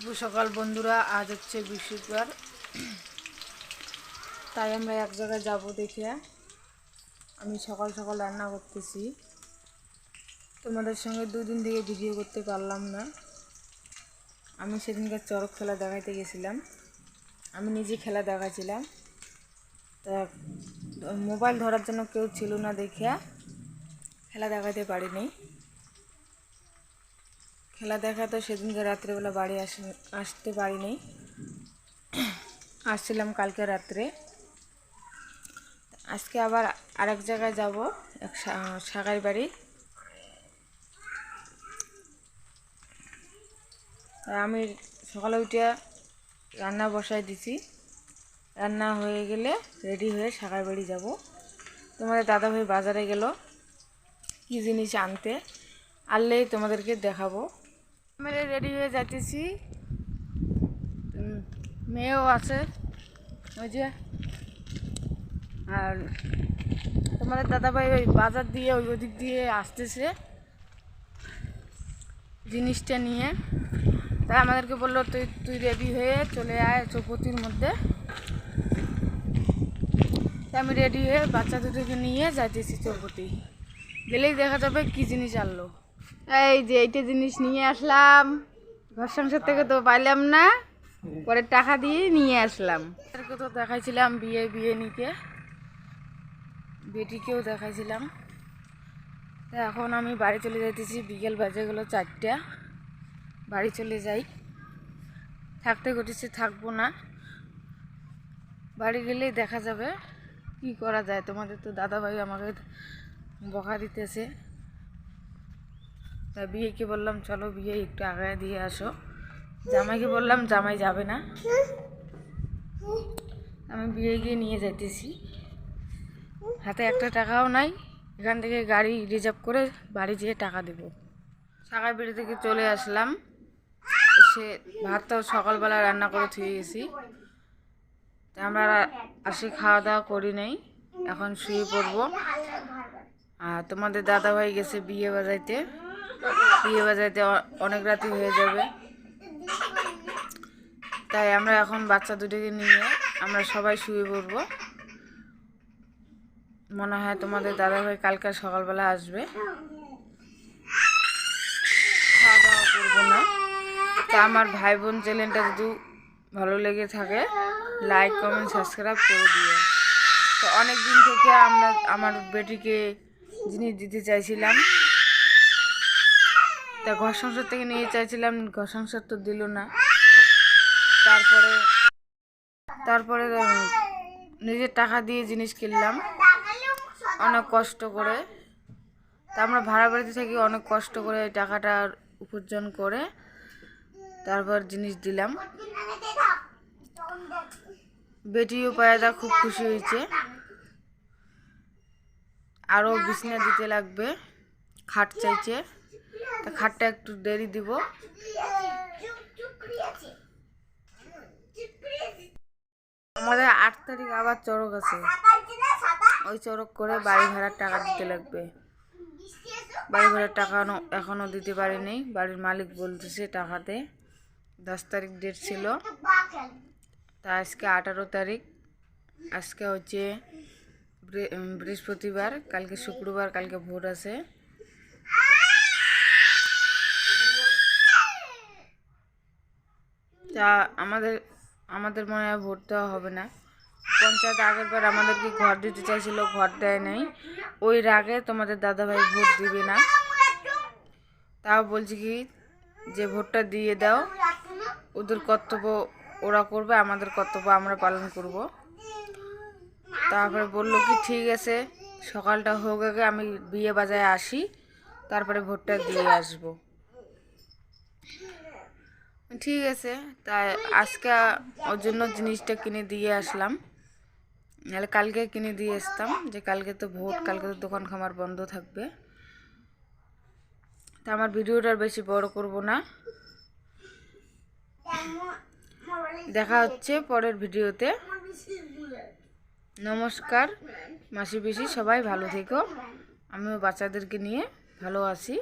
শুভ সকাল বন্ধুরা। আজ হচ্ছে বৃহস্পতিবার, তাই আমরা এক জায়গায় যাব দেখে আমি সকাল সকাল রান্না করতেছি। তোমাদের সঙ্গে দুদিন থেকে ভিডিও করতে পারলাম না। আমি সেদিনকার চড়ক খেলা দেখাইতে গেছিলাম, আমি নিজে খেলা দেখাচ্ছিলাম। তা মোবাইল ধরার জন্য কেউ ছিল না দেখে খেলা দেখাতে পারিনি। খেলা দেখা তো সেদিনকে রাত্রেবেলা বাড়ি আসতে পারিনি, আসছিলাম কালকে রাত্রে। আজকে আবার আরেক জায়গায় যাব, এক শাখার বাড়ি। আমি সকালে উঠে রান্না বসাই দিছি, রান্না হয়ে গেলে রেডি হয়ে শাখার বাড়ি যাব। তোমাদের দাদাভাই বাজারে গেল কী জিনিস আনতে, আনলেই তোমাদেরকে দেখাবো। আমি রেডি হয়ে যাইতেছি, মেয়েও আছে ওই যে। আর তোমাদের দাদাভাই ওই বাজার দিয়ে ওই ওদিক দিয়ে আসতেছে জিনিসটা নিয়ে। তাই আমাদেরকে বললো তুই রেডি হয়ে চলে আয় চৌপতির মধ্যে। তাই আমি রেডি হয়ে বাচ্চা দুটোকে নিয়ে যাইতেছি চৌপতি। গেলেই দেখা যাবে কি জিনিস আনলো। এই যে এইটা জিনিস নিয়ে আসলাম, ঘর সংসার থেকে তো পাইলাম না, পরে টাকা দিয়ে নিয়ে আসলাম। তাদেরকে তো দেখাইছিলাম বিয়ে নিতে, বেটিকেও দেখাইছিলাম। তা এখন আমি বাড়ি চলে যাইতেছি, বিকেল বাজে গেলো 4টা। বাড়ি চলে যাই, থাকতে ঘটেছে থাকবো না, বাড়ি গেলেই দেখা যাবে কি করা যায়। তোমাদের তো দাদাভাই আমাকে বকা দিতেছে, তা বিয়েকে বললাম চলো বিয়ে একটু আগায় দিয়ে আসো। জামাইকে বললাম জামাই যাবে না, আমি বিয়ে গিয়ে নিয়ে যাইতেছি। হাতে একটা টাকাও নাই, এখান থেকে গাড়ি রিজার্ভ করে বাড়ি যেয়ে টাকা দেবো। শাখার বাড়ি থেকে চলে আসলাম, সে ভাতটাও সকালবেলা রান্না করে থুয়ে গেছি। তা আমরা খাওয়া দাওয়া করি নাই, এখন শুয়ে পড়বো। আর তোমাদের দাদাভাই গেছে বিয়ে বাজাইতে অনেক রাতি হয়ে যাবে। তাই আমরা এখন বাচ্চা দুটোকে নিয়ে আমরা সবাই শুয়ে পড়বো। মনে হয় তোমাদের দাদাভাই কালকে সকালবেলা আসবে, খাওয়া দাওয়া করবো না। তা আমার ভাই বোন চ্যানেলটা যদি ভালো লেগে থাকে লাইক কমেন্ট সাবস্ক্রাইব করে দিও। তো অনেক দিন থেকে আমরা আমার বেটিকে জিনিস দিতে চাইছিলাম, তা ঘর সংসার থেকে নিয়ে চাইছিলাম, ঘর সংসার তো দিল না। তারপরে নিজের টাকা দিয়ে জিনিস কিনলাম অনেক কষ্ট করে। তা আমরা ভাড়া বাড়িতে থাকি, অনেক কষ্ট করে এই টাকাটা উপার্জন করে তারপর জিনিস দিলাম। বেটিও পায়দা খুব খুশি হয়েছে। আরও বিছনা দিতে লাগবে, খাট চাইছে, তা খাটটা একটু দেরি দিব। আমাদের 8 তারিখ আবার চড়ক আছে, ওই চড়ক করে বাড়ি ভাড়ার টাকা দিতে লাগবে। বাড়ি ভাড়ার টাকা এখনও দিতে পারিনি, বাড়ির মালিক বলতেছে টাকাতে। 10 তারিখ ডেট ছিল, তা আজকে 18 তারিখ। আজকে হচ্ছে বৃহস্পতিবার, কালকে শুক্রবার, কালকে ভোট আছে। তা আমাদের মনে হয় ভোট দেওয়া হবে না। পঞ্চায়েত আগের বার আমাদেরকে ঘর দিতে চাইছিল, ঘর দেয় নাই। ওই রাগে তোমাদের দাদাভাই ভোট দিবে না। তাও বলছি কি যে ভোটটা দিয়ে দাও, ওদের কর্তব্য ওরা করবে, আমাদের কর্তব্য আমরা পালন করব। তারপরে বললো কি ঠিক আছে সকালটা হোক আগে, আমি বিয়ে বাজায় আসি, তারপরে ভোটটা দিয়ে আসব। ঠিক আছে, তাই আজকে ওর জন্য জিনিসটা কিনে দিয়ে আসলাম, নাহলে কালকে কিনে দিয়ে আসতাম, যে কালকে তো ভোট, কালকে তো দোকান খামার বন্ধ থাকবে। তা আমার ভিডিওটা বেশি বড় করব না, দেখা হচ্ছে পরের ভিডিওতে। নমস্কার মাসি পিসি, সবাই ভালো থেকো, আমিও বাচ্চাদেরকে নিয়ে ভালো আছি।